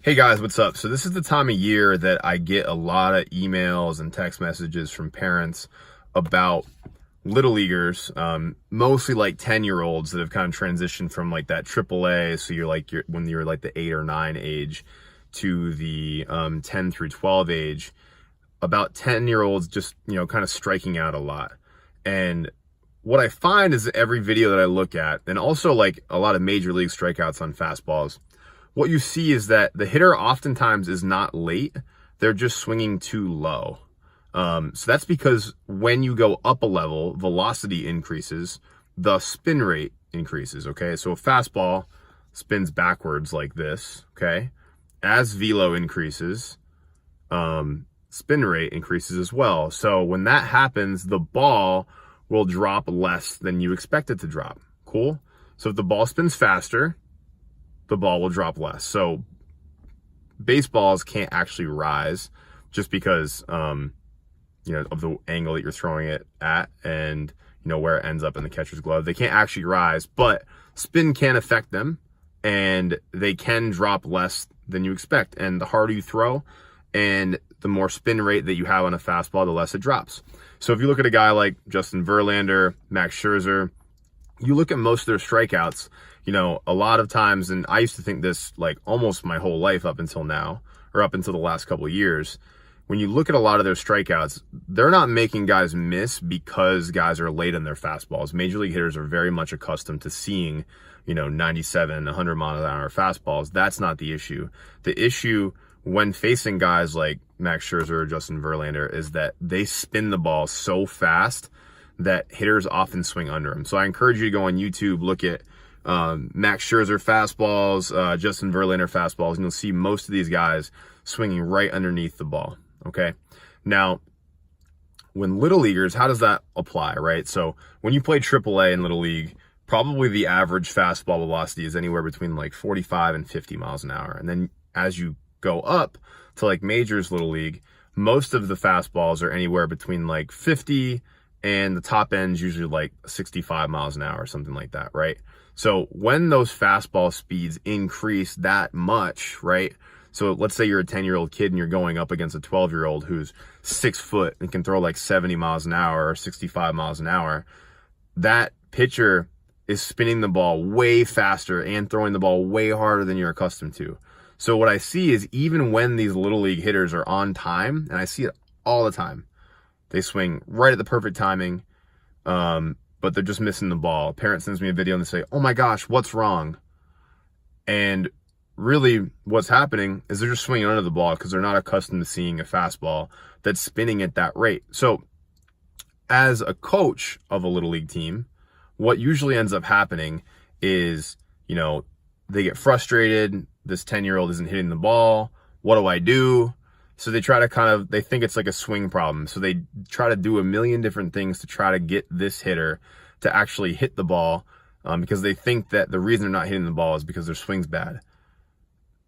Hey guys, what's up? So this is the time of year that I get a lot of emails and text messages from parents about little leaguers, mostly like 10-year-olds that have kind of transitioned from like that AAA. So when you're like the 8 or 9 age to the 10 through 12 age, about 10-year-olds just, kind of striking out a lot. And what I find is that every video that I look at, and also like a lot of major league strikeouts on fastballs, what you see is that the hitter oftentimes is not late. They're just swinging too low. So that's because when you go up a level, velocity increases, the spin rate increases, okay? So a fastball spins backwards like this, okay? As velo increases, spin rate increases as well. So when that happens, the ball will drop less than you expect it to drop. Cool? So if the ball spins faster, the ball will drop less. So baseballs can't actually rise just because, of the angle that you're throwing it at and, where it ends up in the catcher's glove. They can't actually rise, but spin can affect them and they can drop less than you expect. And the harder you throw and the more spin rate that you have on a fastball, the less it drops. So if you look at a guy like Justin Verlander, Max Scherzer, you look at most of their strikeouts, a lot of times, and I used to think this like almost my whole life up until now, or up until the last couple of years, when you look at a lot of their strikeouts, they're not making guys miss because guys are late in their fastballs. Major league hitters are very much accustomed to seeing, 97, 100 mile an hour fastballs. That's not the issue. The issue when facing guys like Max Scherzer or Justin Verlander is that they spin the ball so fast that hitters often swing under them. So I encourage you to go on YouTube, look at Max Scherzer fastballs, Justin Verlander fastballs, and you'll see most of these guys swinging right underneath the ball, okay? Now, when little leaguers, how does that apply, right? So when you play AAA in Little League, probably the average fastball velocity is anywhere between like 45 and 50 miles an hour. And then as you go up to like Majors Little League, most of the fastballs are anywhere between like 50 and the top end's usually like 65 miles an hour or something like that, right? So when those fastball speeds increase that much, right? So let's say you're a 10-year-old kid and you're going up against a 12-year-old who's 6 foot and can throw like 70 miles an hour or 65 miles an hour. That pitcher is spinning the ball way faster and throwing the ball way harder than you're accustomed to. So what I see is even when these little league hitters are on time, and I see it all the time, they swing right at the perfect timing, but they're just missing the ball. A parent sends me a video and they say, oh my gosh, what's wrong? And really what's happening is they're just swinging under the ball because they're not accustomed to seeing a fastball that's spinning at that rate. So as a coach of a little league team, what usually ends up happening is, they get frustrated. This 10-year-old isn't hitting the ball. What do I do? So they try to they think it's like a swing problem. So they try to do a million different things to try to get this hitter to actually hit the ball because they think that the reason they're not hitting the ball is because their swing's bad.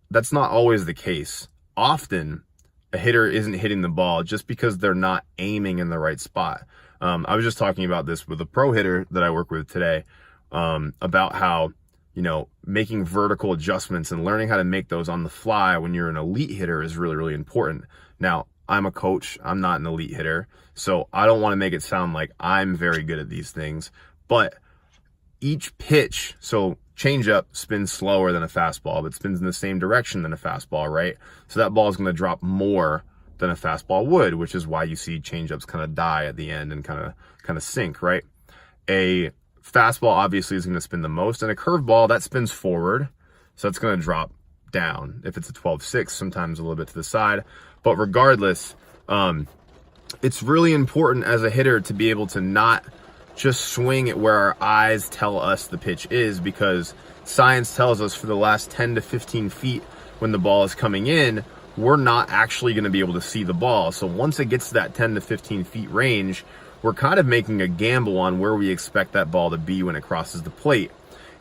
That's not always the case. Often a hitter isn't hitting the ball just because they're not aiming in the right spot. I was just talking about this with a pro hitter that I work with today about how, making vertical adjustments and learning how to make those on the fly when you're an elite hitter is really, really important. Now, I'm a coach. I'm not an elite hitter, so I don't want to make it sound like I'm very good at these things, but each pitch, so changeup spins slower than a fastball, but spins in the same direction than a fastball, right? So that ball is going to drop more than a fastball would, which is why you see changeups kind of die at the end and kind of sink, right? A fastball obviously is going to spin the most, and a curveball that spins forward, so it's going to drop down. If it's a 12-6, sometimes a little bit to the side, but regardless, it's really important as a hitter to be able to not just swing at where our eyes tell us the pitch is, because science tells us for the last 10 to 15 feet when the ball is coming in, we're not actually going to be able to see the ball. So once it gets to that 10 to 15 feet range, we're kind of making a gamble on where we expect that ball to be when it crosses the plate.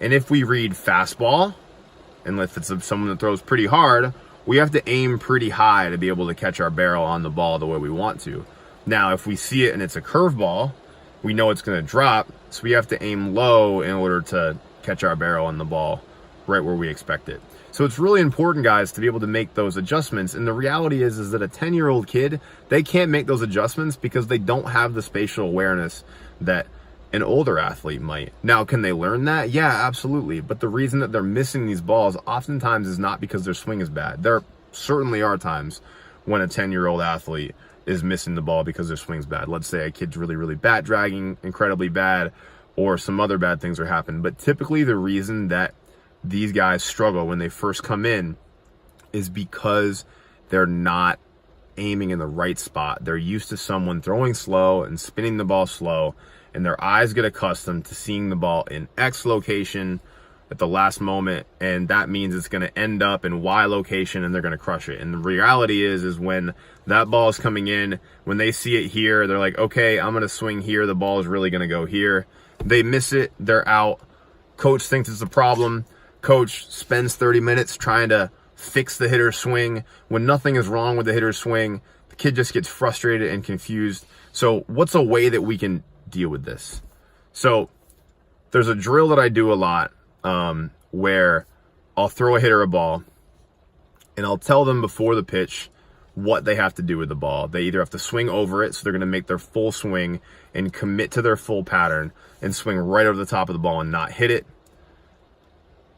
And if we read fastball, and if it's someone that throws pretty hard, we have to aim pretty high to be able to catch our barrel on the ball the way we want to. Now, if we see it and it's a curveball, we know it's going to drop, so we have to aim low in order to catch our barrel on the ball right where we expect it. So it's really important, guys, to be able to make those adjustments. And the reality is that a 10-year-old kid, they can't make those adjustments because they don't have the spatial awareness that an older athlete might. Now, can they learn that? Yeah, absolutely. But the reason that they're missing these balls oftentimes is not because their swing is bad. There certainly are times when a 10-year-old athlete is missing the ball because their swing's bad. Let's say a kid's really, really bat dragging, incredibly bad, or some other bad things are happening. But typically the reason that these guys struggle when they first come in is because they're not aiming in the right spot. They're used to someone throwing slow and spinning the ball slow, and their eyes get accustomed to seeing the ball in X location at the last moment, and that means it's going to end up in Y location and they're going to crush it. And the reality is when that ball is coming in, when they see it here, they're like, okay, I'm going to swing here. The ball is really going to go here. They miss it. They're out. Coach thinks it's a problem. Coach spends 30 minutes trying to fix the hitter's swing when nothing is wrong with the hitter's swing. The kid just gets frustrated and confused. So what's a way that we can deal with this? So there's a drill that I do a lot where I'll throw a hitter a ball and I'll tell them before the pitch what they have to do with the ball. They either have to swing over it, so they're going to make their full swing and commit to their full pattern and swing right over the top of the ball and not hit it.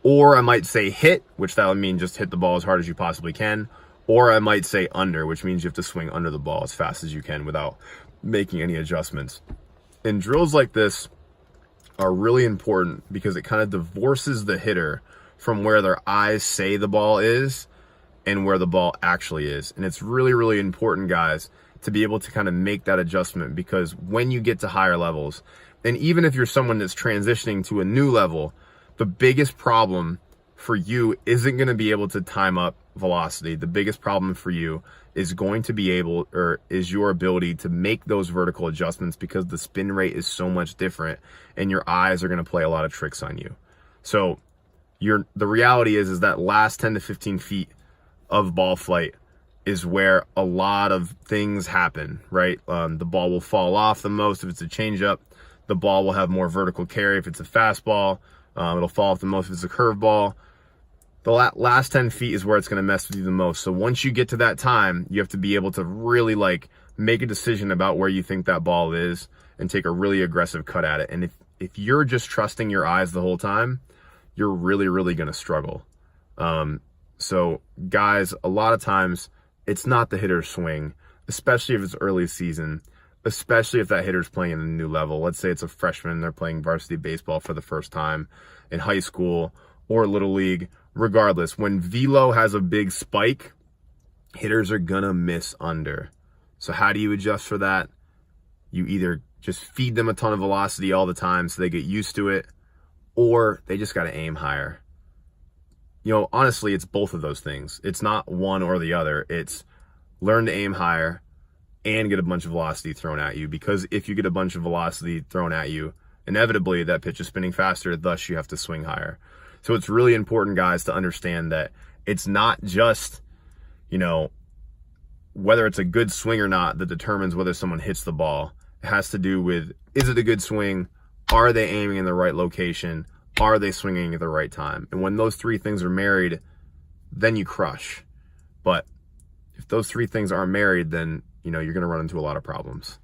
Or I might say hit, which that would mean just hit the ball as hard as you possibly can. Or I might say under, which means you have to swing under the ball as fast as you can without making any adjustments. And drills like this are really important because it kind of divorces the hitter from where their eyes say the ball is and where the ball actually is. And it's really, really important, guys, to be able to kind of make that adjustment, because when you get to higher levels, and even if you're someone that's transitioning to a new level, the biggest problem for you isn't going to be able to time up velocity. The biggest problem for you is going to be able, or is your ability to make those vertical adjustments, because the spin rate is so much different and your eyes are going to play a lot of tricks on you. So the reality is that last 10 to 15 feet of ball flight is where a lot of things happen, right? The ball will fall off the most if it's a changeup. The ball will have more vertical carry if it's a fastball. It'll fall off the most if it's a curveball. The last 10 feet is where it's going to mess with you the most. So once you get to that time, you have to be able to really make a decision about where you think that ball is and take a really aggressive cut at it. And if you're just trusting your eyes the whole time, you're really, really going to struggle. So guys, a lot of times it's not the hitter's swing, especially if it's early season, especially if that hitter's playing at a new level. Let's say it's a freshman, they're playing varsity baseball for the first time in high school or little league. Regardless, when velo has a big spike, hitters are gonna miss under. So how do you adjust for that? You either just feed them a ton of velocity all the time so they get used to it, or they just gotta aim higher. You know, honestly, it's both of those things. It's not one or the other. It's learn to aim higher and get a bunch of velocity thrown at you, because if you get a bunch of velocity thrown at you, inevitably that pitch is spinning faster, thus you have to swing higher. So it's really important, guys, to understand that it's not just, you know, whether it's a good swing or not that determines whether someone hits the ball. It has to do with, is it a good swing? Are they aiming in the right location? Are they swinging at the right time? And when those three things are married, then you crush. But if those three things aren't married, then, you know, you're going to run into a lot of problems.